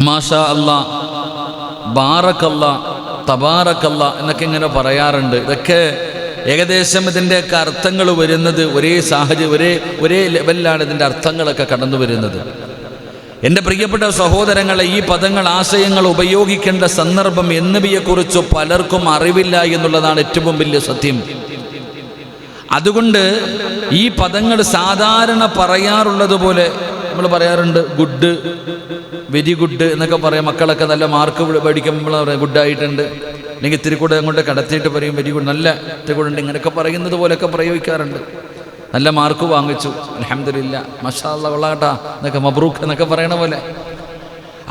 മാഷാ അല്ലാ, ബാറക്കല്ലാ, തബാറക്കല്ലാ എന്നൊക്കെ ഇങ്ങനെ പറയാറുണ്ട്. ഇതൊക്കെ ഏകദേശം ഇതിൻ്റെയൊക്കെ അർത്ഥങ്ങൾ വരുന്നത് ഒരേ സാഹചര്യം, ഒരേ ലെവലിലാണ് ഇതിൻ്റെ അർത്ഥങ്ങളൊക്കെ കടന്നു വരുന്നത്. എൻ്റെ പ്രിയപ്പെട്ട സഹോദരങ്ങളെ, ഈ പദങ്ങൾ, ആശയങ്ങൾ ഉപയോഗിക്കേണ്ട സന്ദർഭം എന്നിവയെക്കുറിച്ച് പലർക്കും അറിവില്ല എന്നുള്ളതാണ് ഏറ്റവും വലിയ സത്യം. അതുകൊണ്ട് ഈ പദങ്ങൾ സാധാരണ പറയാറുള്ളത് പോലെ നമ്മൾ പറയാറുണ്ട്. ഗുഡ്, വെരി ഗുഡ് എന്നൊക്കെ പറയാം. മക്കളൊക്കെ നല്ല മാർക്ക് മേടിക്കുമ്പോൾ പറയാം ഗുഡായിട്ടുണ്ട്, അല്ലെങ്കിൽ ഇത്തിരി കൂടെ അങ്ങോട്ട് കടത്തിയിട്ട് പറയും വെരി ഗുഡ്, നല്ല ഇത്തിരി കൂടെ ഉണ്ട്, ഇങ്ങനെയൊക്കെ പറയുന്നത് പോലെയൊക്കെ പ്രയോഗിക്കാറുണ്ട്. നല്ല മാർക്ക് വാങ്ങിച്ചു, അൽഹംദുലില്ലാ, മാഷാ അല്ലാ, കൊള്ളാട്ടാ എന്നൊക്കെ, മബ്രൂക്ക് എന്നൊക്കെ പറയണ പോലെ.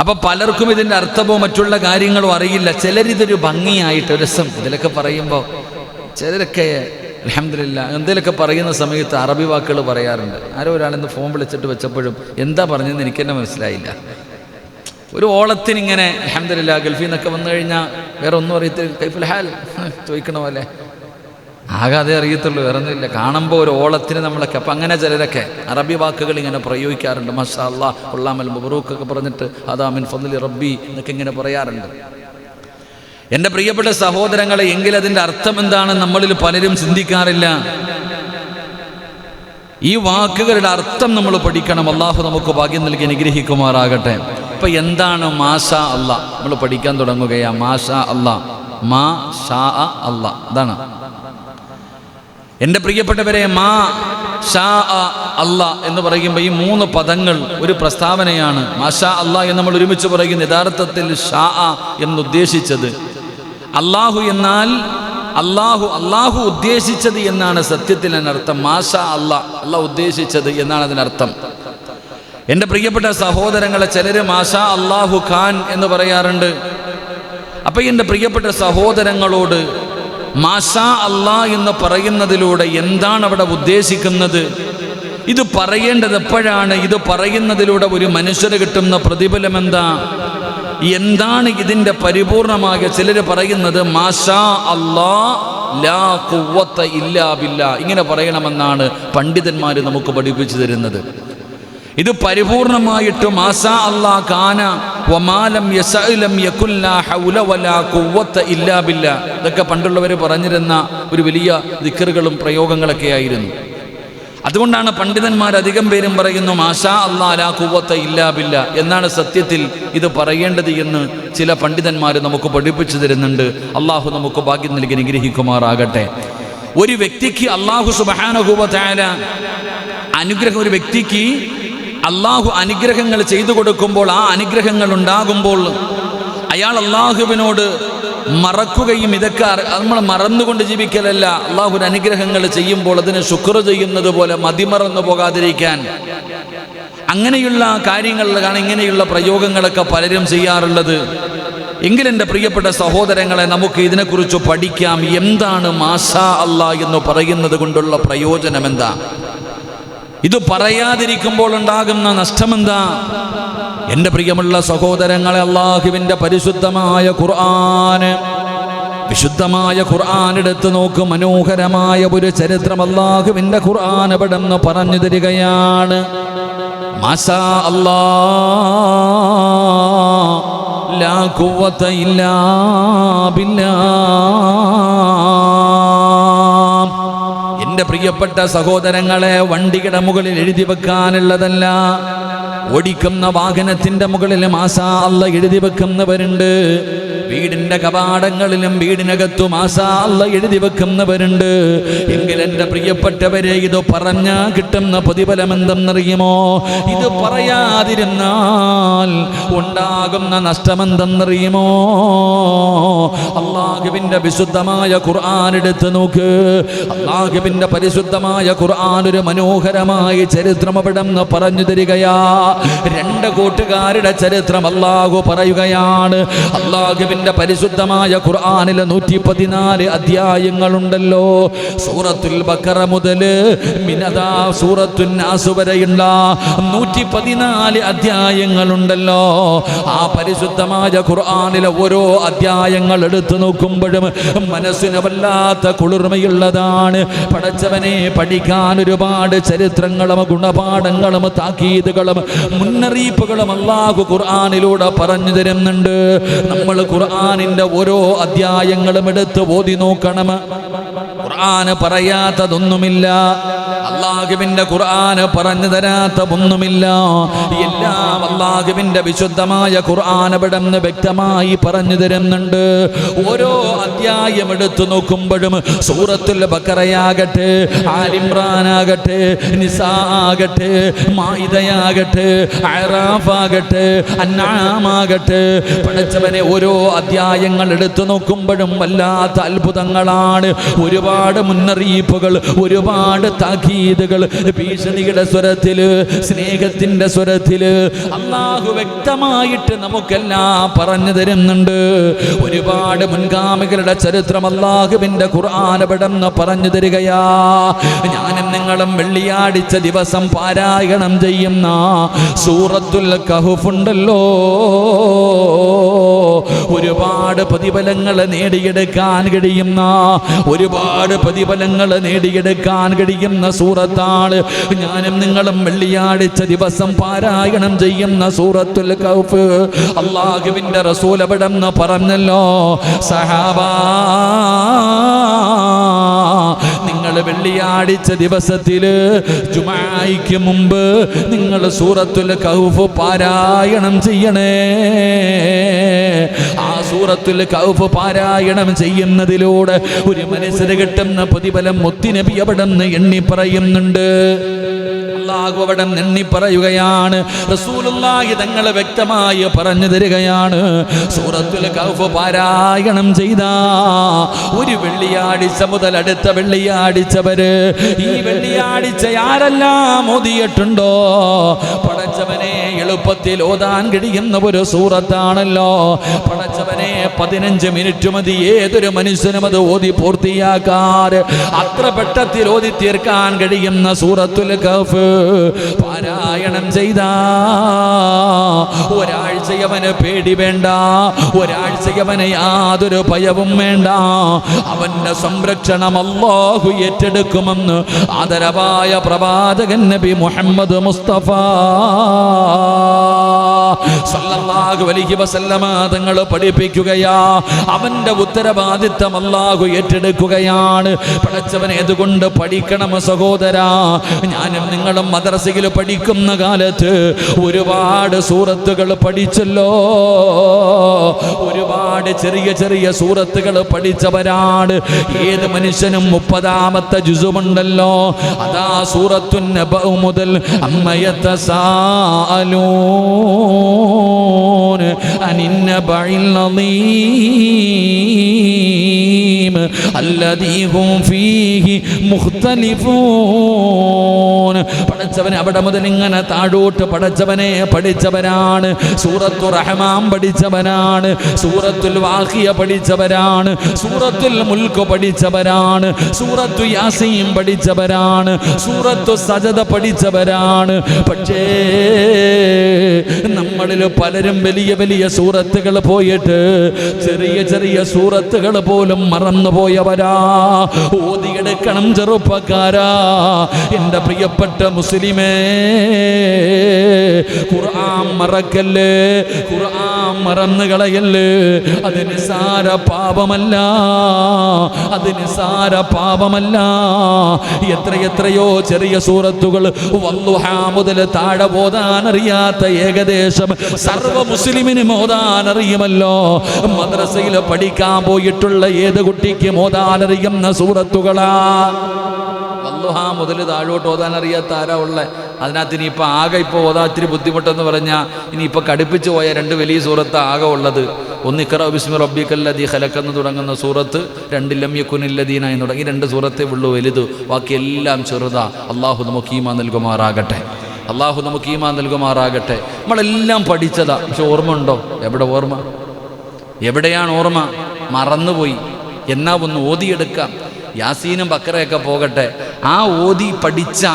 അപ്പം പലർക്കും ഇതിൻ്റെ അർത്ഥമോ മറ്റുള്ള കാര്യങ്ങളോ അറിയില്ല. ചിലരിതൊരു ഭംഗിയായിട്ട് രസം ഇതിലൊക്കെ പറയുമ്പോൾ, ചിലരൊക്കെ അൽഹംദുലില്ലാ എന്തെങ്കിലുമൊക്കെ പറയുന്ന സമയത്ത് അറബി വാക്കുകൾ പറയാറുണ്ട്. ആരോ ഒരാളിന്ന് ഫോൺ വിളിച്ചിട്ട് വെച്ചപ്പോഴും എന്താ പറഞ്ഞതെന്ന് എനിക്ക് തന്നെ മനസ്സിലായില്ല. ഒരു ഓളത്തിനിങ്ങനെ അൽഹംദുലില്ലാ ഗൾഫിൽ നിന്നൊക്കെ വന്നു കഴിഞ്ഞാൽ വേറെ ഒന്നും അറിയത്തില്ല, കൈഫുൽ ഹാൽ ചോദിക്കണ പോലെ ആകെ അതേ അറിയത്തുള്ളൂ, വേറെ ഒന്നുമില്ല. കാണുമ്പോൾ ഒരു ഓളത്തിന് നമ്മളൊക്കെ. അപ്പം അങ്ങനെ ചിലരൊക്കെ അറബി വാക്കുകൾ ഇങ്ങനെ പ്രയോഗിക്കാറുണ്ട്. മാഷാ അല്ലാ, കൊള്ളാമൽ, മബ്റൂക്ക് ഒക്കെ പറഞ്ഞിട്ട് അതാ മിൻ ഫദ്ലി റബ്ബി എന്നൊക്കെ ഇങ്ങനെ പറയാറുണ്ട്. എൻ്റെ പ്രിയപ്പെട്ട സഹോദരങ്ങളെ, എങ്കിൽ അതിൻ്റെ അർത്ഥം എന്താണെന്ന് നമ്മളിൽ പലരും ചിന്തിക്കാറില്ല. ഈ വാക്കുകളുടെ അർത്ഥം നമ്മൾ പഠിക്കണം. അള്ളാഹു നമുക്ക് ഭാഗ്യം നൽകി അനുഗ്രഹിക്കുമാറാകട്ടെ. ഇപ്പം എന്താണ് മാഷാ അല്ലാ? നമ്മൾ പഠിക്കാൻ തുടങ്ങുകയാ. മാഷാ അല്ലാ, മാ ഷാ അല്ലാ, ഇതാണ്. എൻ്റെ പ്രിയപ്പെട്ടവരെ, മാ ഷാ അല്ലാ എന്ന് പറയുമ്പോൾ ഈ മൂന്ന് പദങ്ങൾ ഒരു പ്രസ്താവനയാണ്. മാഷാ അല്ലാ എന്ന് നമ്മൾ ഒരുമിച്ച് പറയുന്ന യഥാർത്ഥത്തിൽ ഷാ എന്നുദ്ദേശിച്ചത് അല്ലാഹു എന്നാൽ അല്ലാഹു ഉദ്ദേശിച്ചത് എന്നാണ് സത്യത്തിൽ അതിനർത്ഥം. മാഷാ അല്ലാ, അല്ലാഹ് ഉദ്ദേശിച്ചത് എന്നാണ് അതിനർത്ഥം. എൻ്റെ പ്രിയപ്പെട്ട സഹോദരങ്ങളെ, ചിലർ മാഷാ അല്ലാഹു ഖാൻ എന്ന് പറയാറുണ്ട്. അപ്പം എൻ്റെ പ്രിയപ്പെട്ട സഹോദരങ്ങളോട് മാഷാ അല്ലാ എന്ന് പറയുന്നതിലൂടെ എന്താണ് അവിടെ ഉദ്ദേശിക്കുന്നത്? ഇത് പറയേണ്ടത് എപ്പോഴാണ്? ഇത് പറയുന്നതിലൂടെ ഒരു മനുഷ്യന് കിട്ടുന്ന പ്രതിഫലം എന്താണ് ഇതിൻ്റെ പരിപൂർണമായ? ചിലർ പറയുന്നത് മാഷാ അല്ലാ ലാ ഖുവ്വത ഇല്ലാ ബില്ലാ, ഇങ്ങനെ പറയണമെന്നാണ് പണ്ഡിതന്മാർ നമുക്ക് പഠിപ്പിച്ചു തരുന്നത്. ഇത് പരിപൂർണമായിട്ട് മാഷാ അല്ലാ കാന വമാലം യസഅലം യകുൽ ലാ ഹൗല വലാ ഖുവ്വത ഇല്ലാ ബില്ലാ, ഇതൊക്കെ പണ്ടുള്ളവർ പറഞ്ഞിരുന്ന ഒരു വലിയ ദിക്റുകളും പ്രയോഗങ്ങളൊക്കെ ആയിരുന്നു. അതുകൊണ്ടാണ് പണ്ഡിതന്മാർ അധികം പേരും പറയുന്നു മാഷാ അല്ലാ ലാ ഖുവ്വത ഇല്ലാ ബില്ലാ എന്നാണ് സത്യത്തിൽ ഇത് പറയേണ്ടത് എന്ന് ചില പണ്ഡിതന്മാർ നമുക്ക് പഠിപ്പിച്ചു തരുന്നുണ്ട്. അള്ളാഹു നമുക്ക് ഭാഗ്യം നൽകി അനുഗ്രഹിക്കുമാറാകട്ടെ. ഒരു വ്യക്തിക്ക് അള്ളാഹു സുബ്ഹാനഹു വ തആല അനുഗ്രഹം, ഒരു വ്യക്തിക്ക് അള്ളാഹു അനുഗ്രഹങ്ങൾ ചെയ്തു കൊടുക്കുമ്പോൾ, ആ അനുഗ്രഹങ്ങൾ ഉണ്ടാകുമ്പോൾ അയാൾ അള്ളാഹുവിനോട് മറക്കുകയും, ഇതൊക്കെ നമ്മൾ മറന്നുകൊണ്ട് ജീവിക്കലല്ല, അള്ളാഹുവിന് അനുഗ്രഹങ്ങൾ ചെയ്യുമ്പോൾ അതിന് ശുക്ർ ചെയ്യുന്നത് പോലെ മതിമറന്നു പോകാതിരിക്കാൻ, അങ്ങനെയുള്ള കാര്യങ്ങളിലാണ് ഇങ്ങനെയുള്ള പ്രയോഗങ്ങളൊക്കെ പലരും ചെയ്യാറുള്ളത്. എങ്കിലെൻ്റെ പ്രിയപ്പെട്ട സഹോദരങ്ങളെ, നമുക്ക് ഇതിനെക്കുറിച്ച് പഠിക്കാം. എന്താണ് മാഷാ അല്ലാ എന്ന് പറയുന്നത് കൊണ്ടുള്ള പ്രയോജനം എന്താ? ഇത് പറയാതിരിക്കുമ്പോൾ ഉണ്ടാകുന്ന നഷ്ടമെന്താ? എൻ്റെ പ്രിയമുള്ള സഹോദരങ്ങളെ, അള്ളാഹുവിൻ്റെ പരിശുദ്ധമായ ഖുർആന്, വിശുദ്ധമായ ഖുർആൻ എടുത്ത് നോക്ക്. മനോഹരമായ ഒരു ചരിത്രം അള്ളാഹുവിൻ്റെ ഖുർആൻ അവിടെ നിന്ന് പറഞ്ഞു തരികയാണ്. മാഷാ അല്ലാ ലാ ഖുവ്വത ഇല്ലാ ബില്ലാ. എൻ്റെ പ്രിയപ്പെട്ട സഹോദരങ്ങളെ, വണ്ടിയുടെ മുകളിൽ എഴുതി വെക്കാനുള്ളതല്ല, ഓടിക്കുന്ന വാഹനത്തിൻ്റെ മുകളിൽ മാഷാ അല്ലാ എഴുതി വെക്കുന്നവരുണ്ട്. വീടിൻ്റെ കവാടങ്ങളിലും വീടിനകത്തും മാഷാ അല്ലാ എഴുതി വെക്കുന്നവരുണ്ട്. എങ്കിൽ എൻ്റെ പ്രിയപ്പെട്ടവരെ, ഇത് പറഞ്ഞാൽ കിട്ടുന്ന പ്രതിഫലം എന്തെന്നറിയുമോ? ഇത് പറയാതിരുന്നാൽ ഉണ്ടാകുന്ന നഷ്ടമെന്തെന്നറിയുമോ? അള്ളാഹുവിൻ്റെ വിശുദ്ധമായ ഖുർആൻ എടുത്ത് നോക്ക്. അള്ളാഹുവിൻ്റെ പരിശുദ്ധമായ ഖുർആൻ ഒരു മനോഹരമായ ചരിത്രം അവിടെ നിന്ന് പറഞ്ഞു തരികയാ. രണ്ട് കൂട്ടുകാരുടെ ചരിത്രം അള്ളാഹു പറയുകയാണ്. അള്ളാഹുവിൻ്റെ അല്ലാഹുവിന്റെ പരിശുദ്ധമായ ഖുർആനിലെ 114 അധ്യായങ്ങളുണ്ടല്ലോ. സൂറത്തുൽ ബഖറ മുതൽ മിനദാ സൂറത്തുൻ നാസ് വരെയുള്ള 114 അധ്യായങ്ങളുണ്ടല്ലോ. ആ പരിശുദ്ധമായ ഖുർആനിലെ ഓരോ അധ്യായങ്ങൾ എടുത്തു നോക്കുമ്പോഴും മനസ്സിന് വല്ലാത്ത കുളിർമയുള്ളതാണ്. പടച്ചവനെ, പഠിക്കാൻ ഒരുപാട് ചരിത്രങ്ങളും ഗുണപാഠങ്ങളും താക്കീതുകളും മുന്നറിയിപ്പുകളും അല്ലാഹു ഖുർആനിലൂടെ പറഞ്ഞു തരുന്നുണ്ട്. നമ്മൾ ഖുർആനിന്റെ ഓരോ അധ്യായങ്ങളും എടുത്ത് ഓതി നോക്കണം. ഖുർആന് പറയാത്തതൊന്നുമില്ല, അല്ലാഹുവിന്റെ ഖുർആന് പറഞ്ഞു തരാത്തതൊന്നുമില്ല. എല്ലാം അല്ലാഹുവിന്റെ വിശുദ്ധമായ ഖുർആൻ ഇവിടെ നിന്ന് വ്യക്തമായി പറഞ്ഞു തരുന്നുണ്ട്. ഓരോ അധ്യായം എടുത്തു നോക്കുമ്പോഴും സൂറത്തുൽ ബഖറയാകട്ടെ, ആലിംറാനാകട്ടെ, നിസാ ആകട്ടെ, മാഇദയാകട്ടെ, അഅറാഫാകട്ടെ, അൻആമാകട്ടെ, പടച്ചവനെ ഓരോ അധ്യായങ്ങൾ എടുത്തു നോക്കുമ്പോഴും വല്ലാത്ത അത്ഭുതങ്ങളാണ്. ഒരുപാട് മുന്നറിയിപ്പുകൾ, ഒരുപാട് താക്കീതുകൾ, ഭീഷണിയുടെ സ്വരത്തില്, സ്നേഹത്തിന്റെ സ്വരത്തില് അല്ലാഹു വ്യക്തമായിട്ട് നമുക്കെല്ലാം പറഞ്ഞു തരുന്നുണ്ട്. ഒരുപാട് മുൻഗാമികളുടെ ചരിത്രം അല്ലാഹുവിന്റെ ഖുർആൻ ഇവിടെന്ന് പറഞ്ഞു തരികയാ. ഞാനും നിങ്ങളും വെള്ളിയാഴ്ച ദിവസം പാരായണം ചെയ്യുന്ന സൂറത്തുൽ കഹ്ഫ് ഉണ്ടല്ലോ, ഒരുപാട് പ്രതിഫലങ്ങൾ നേടിയെടുക്കാൻ കഴിയുന്ന, ഒരുപാട് പ്രതിഫലങ്ങൾ നേടിയെടുക്കാൻ കഴിയുന്ന സൂറത്താണ്. ഞാനും നിങ്ങളും വെള്ളിയാഴ്ച ദിവസം പാരായണം ചെയ്യുന്ന സൂറത്തുൽ കഹ്ഫ്. അല്ലാഹുവിന്റെ റസൂൽ അവിടെന്ന് പറഞ്ഞല്ലോ, സഹാബാ, നിങ്ങൾ വെള്ളിയാഴ്ച ദിവസത്തില് ജുമാഅയ്ക്ക് മുമ്പ് നിങ്ങൾ സൂറത്തുൽ കഹ്ഫ് പാരായണം ചെയ്യണേ. ആ സൂറത്തുൽ കഹ്ഫ് പാരായണം ചെയ്യുന്നതിലൂടെ ഒരു മനസ്സിന് കിട്ടുന്ന പ്രതിഫലം മുത്തുനബി അവിടെന്ന് എണ്ണി പറയുന്നുണ്ട്. അല്ലാഹു അവിടെ എണ്ണി പറയുകയാണ്. റസൂലുള്ളാഹി തങ്ങൾ വ്യക്തമായി പറഞ്ഞു തരികയാണ്, സൂറത്തുൽ കഹ്ഫ് പാരായണം ചെയ്ത ഒരു വെള്ളിയാഴ്ച മുതൽ അടുത്ത വെള്ളിയാഴ്ച വരെ, ഈ വെള്ളിയാഴ്ച ആരെല്ലാം ഓതിയിട്ടുണ്ടോ, പടച്ചവനെ, എളുപ്പത്തിൽ ഓതാൻ കഴിയുന്ന ഒരു സൂറത്താണല്ലോ. പടച്ചവനെ, 15 മിനിറ്റ് മതി ഏതൊരു മനുഷ്യനും അത് ഓതി പൂർത്തിയാക്കാറ്. അത്ര പെട്ടത്തിൽ ഓതി തീർക്കാൻ കഴിയുന്ന സൂറത്തുൽ കഹ്ഫ് പാരായണം ചെയ്ത ഒരാഴ്ചയവന് പേടി വേണ്ട, ഒരാഴ്ചയവന് യാതൊരു ഭയവും വേണ്ട. അവന്റെ സംരക്ഷണം അല്ലാഹു ഏറ്റെടുക്കുമെന്ന് ആദരവായ പ്രവാചകൻ നബി മുഹമ്മദ് മുസ്തഫ സല്ലല്ലാഹു അലൈഹി വസല്ലമ തങ്ങൾ പഠിപ്പിക്കുകയാ. അവന്റെ ഉത്തരവാദിത്തം അല്ലാഹു ഏറ്റെടുക്കുകയാണ്. പടച്ചവൻ ഏതുകൊണ്ട് പഠിക്കണം സഹോദരാ. ഞാനും നിങ്ങളും മദ്രസയിൽ പഠിക്കുന്ന കാലത്ത് ഒരുപാട് സൂറത്തുകൾ പഠിച്ചല്ലോ, ഒരുപാട് ചെറിയ ചെറിയ സൂറത്തുകൾ പഠിച്ചവരാണ്. ഏത് മനുഷ്യനും 30ാമത്തെ ജുസുമുണ്ടല്ലോ, അതാ സൂറത്തുൻ നബഅ മുതൽ അമ്മയതസാഅലൂൻ അനിന്നബഇൽ അളീം അല്ലദീ ഹും ഫീഹി മുഖ്തലിഫൂൻ. പടച്ചവനെ അവിടെ മുതൽ ഇങ്ങനെ താഴോട്ട് പടച്ചവനെ പഠിച്ചവരാണ്. സൂറത്തുർ റഹ്മാൻ പഠിച്ചവരാണ്, സൂറത്തുൽ വാഖിയ പഠിച്ചവരാണ്, സൂറത്തുൽ മുൽക്ക് പഠിച്ചവരാണ്, സൂറത്തു യാസീൻ പഠിച്ചവരാണ്, സൂറത്തു സജദ പഠിച്ചവരാണ്. പക്ഷേ നമ്മളിൽ പലരും വലിയ വലിയ സൂറത്തുകൾ പോയിട്ട് ചെറിയ ചെറിയ സൂറത്തുകൾ പോലും മറന്നുപോയവരാ. ഓതിയെടുക്കണം ചെറുപ്പക്കാരാ, എൻ്റെ പ്രിയപ്പെട്ട മുസ്ലിമേ. ഖുർആൻ മറക്കല്ലേ, ഖുർആൻ മറന്നു കളയല്ലേ. അത് നിസാര പാപമല്ല, അത് നിസാര പാപമല്ല. എത്രയെത്രയോ ചെറിയ സൂറത്തുകൾ വല്ലുഹാ മുതൽ താഴെ ഓതാനറിയാത്ത ഏകദേശം സർവ മുസ്ലിമിനും ഓതാനറിയുമല്ലോ. മദ്രസയിൽ പഠിക്കാൻ പോയിട്ടുള്ള ഏത് കുട്ടിക്കും ഓതാനറിയുന്ന സൂറത്തുകളാ. വല്ലുഹാ മുതൽ താഴോട്ട് ഓതാൻ അറിയാത്ത ആരാ ഉള്ള? അതിനകത്ത് ഇനിയിപ്പോൾ ആകെ ഇപ്പോൾ ഓതാ ഇത്തിരി ബുദ്ധിമുട്ടെന്ന് പറഞ്ഞാൽ ഇനിയിപ്പോൾ കടുപ്പിച്ച് പോയ 2 വലിയ സൂറത്ത് ആകെ ഉള്ളത്. ഒന്ന് ഇഖ്റ ബിസ്മി റബ്ബിക്കല്ലദീ ഖലഖ് എന്ന് തുടങ്ങുന്ന സൂറത്ത്, 2 ലം യകുനില്ലദീന എന്ന് തുടങ്ങി 2 സൂറത്തേ ഉള്ളൂ വലുത്, ബാക്കിയെല്ലാം ചെറുതാ. അള്ളാഹു നമുക്ക് ഈമാൻ നൽകുമാറാകട്ടെ, അള്ളാഹു നമുക്ക് ഈമാൻ നൽകുമാറാകട്ടെ. നമ്മളെല്ലാം പഠിച്ചതാ, പക്ഷെ ഓർമ്മ ഉണ്ടോ? എവിടെ ഓർമ്മ? എവിടെയാണ് ഓർമ്മ? മറന്നുപോയി. എന്നാ ഒന്ന് ഓതിയെടുക്കാം. യാസീനും ബക്കറയൊക്കെ പോകട്ടെ, ആ ഓതി പഠിച്ച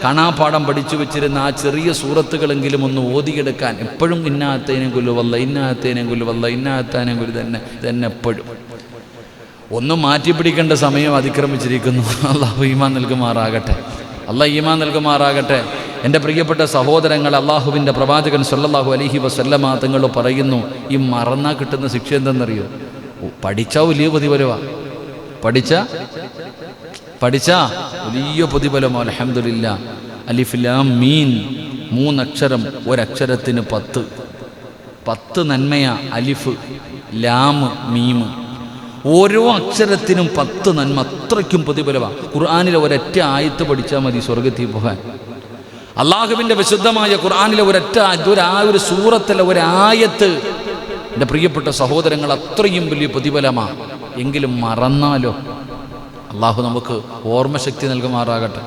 കാണാപാഠം പഠിച്ചു വെച്ചിരുന്ന ആ ചെറിയ സൂറത്തുകളെങ്കിലും ഒന്ന് ഓതിയെടുക്കാൻ. എപ്പോഴും ഇന്നാത്തേനെ കൊല്ലുവല്ല, ഇന്നാത്തേനെ കൊല്ലുവല്ല, ഇന്നാത്താനെ കൊല്ലു തന്നെ എപ്പോഴും. ഒന്നും മാറ്റിപ്പിടിക്കേണ്ട സമയം അതിക്രമിച്ചിരിക്കുന്നു. അള്ളാഹു ഈമാൻ നൽകുമാറാകട്ടെ, അള്ളാഹ് ഈമാൻ നൽകുമാറാകട്ടെ. എൻ്റെ പ്രിയപ്പെട്ട സഹോദരങ്ങൾ, അള്ളാഹുവിൻ്റെ പ്രവാചകൻ സല്ലല്ലാഹു അലൈഹി വസല്ലമ തങ്ങൾ പറയുന്നു, ഈ മറന്നാൽ കിട്ടുന്ന ശിക്ഷ എന്തെന്നറിയോ? പഠിച്ചാൽ വലിയ പ്രതിഫലമാ. പഠിച്ചാ വലിയ പ്രതിഫലമോ. അൽഹംദുലില്ലാ. അലിഫ് ലാം മീൻ, 3 അക്ഷരം, ഒരക്ഷരത്തിന് 10 നന്മയാ. അലിഫ് ലാം മീം, ഓരോ അക്ഷരത്തിനും 10 നന്മ. അത്രയ്ക്കും പ്രതിഫലമാണ്. ഖുർആനിലെ ഒരൊറ്റ ആയത്ത് പഠിച്ചാൽ മതി സ്വർഗത്തിൽ പോകാൻ. അള്ളാഹുവിൻ്റെ വിശുദ്ധമായ ഖുർആനിലെ ഒരു സൂറത്തിലെ ഒരായത്ത്, എൻ്റെ പ്രിയപ്പെട്ട സഹോദരങ്ങൾ, അത്രയും വലിയ പ്രതിഫലമാണ്. എങ്കിലും മറന്നാലോ? അള്ളാഹു നമുക്ക് ഓർമ്മശക്തി നൽകുമാറാകട്ടെ.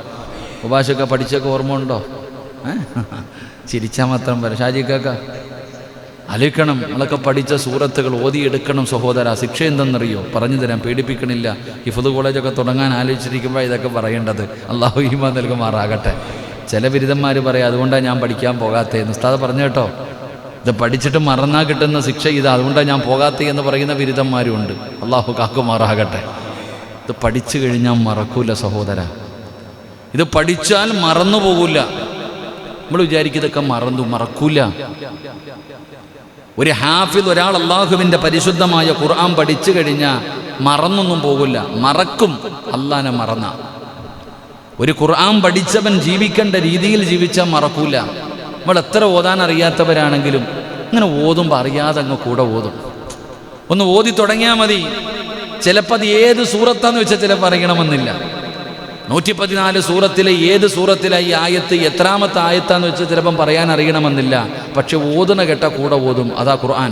ഉപഭാഷയൊക്കെ പഠിച്ചൊക്കെ ഓർമ്മ ഉണ്ടോ? ചിരിച്ചാൽ മാത്രം വരാം. ഷാജിക്കാക്ക അലിക്കണം. നമ്മളൊക്കെ പഠിച്ച സൂറത്തുകൾ ഓതിയെടുക്കണം സഹോദര. ശിക്ഷ എന്തെന്നറിയോ? പറഞ്ഞു തരാം, പേടിപ്പിക്കണില്ല. ഹിഫ്ദ് കോളേജൊക്കെ തുടങ്ങാൻ ആലോചിച്ചിരിക്കുമ്പോൾ ഇതൊക്കെ പറയേണ്ടത്. അള്ളാഹു ഈമാൻ നൽകുമാറാകട്ടെ. ചില ബിരുദന്മാർ പറയാം, അതുകൊണ്ടാണ് ഞാൻ പഠിക്കാൻ പോകാത്തതെന്ന്. ഉസ്താദ് പറഞ്ഞു കേട്ടോ, ഇത് പഠിച്ചിട്ട് മറന്നാൽ കിട്ടുന്ന ശിക്ഷ ഇതാ, അതുകൊണ്ടാണ് ഞാൻ പോകാത്തതെന്ന് പറയുന്ന ബിരുദന്മാരും ഉണ്ട്. അള്ളാഹു കാക്കുമാറാകട്ടെ. ഇത് പഠിച്ചു കഴിഞ്ഞാൽ മറക്കൂല സഹോദര. ഇത് പഠിച്ചാൽ മറന്നു പോകൂല. നമ്മൾ വിചാരിക്കും ഇതൊക്കെ മറക്കൂല. ഒരു ഹാഫിദ്, ഒരാൾ അള്ളാഹുവിൻ്റെ പരിശുദ്ധമായ ഖുർആൻ പഠിച്ചു കഴിഞ്ഞാൽ മറന്നൊന്നും പോകില്ല. മറക്കും അള്ളാനെ മറന്ന. ഒരു ഖുർആൻ പഠിച്ചവൻ ജീവിക്കേണ്ട രീതിയിൽ ജീവിച്ചാൽ മറക്കൂല. നമ്മൾ എത്ര ഓതാൻ അറിയാത്തവരാണെങ്കിലും ഇങ്ങനെ ഓതുമ്പോൾ അറിയാതെ അങ്ങ് കൂടെ ഓതും. ഒന്ന് ഓതി തുടങ്ങിയാൽ മതി. ചിലപ്പോൾ അത് ഏത് സൂറത്താന്ന് വെച്ചാൽ ചിലപ്പോൾ അറിയണമെന്നില്ല. 114 സൂറത്തിലെ ഏത് സൂറത്തിലെ ഈ ആയത്ത് എത്രാമത്തെ ആയത്താന്ന് വെച്ചാൽ ചിലപ്പം പറയാൻ അറിയണമെന്നില്ല. പക്ഷെ ഓതുന്ന കേട്ട കൂടെ ഓതും. അതാ ഖുർആൻ.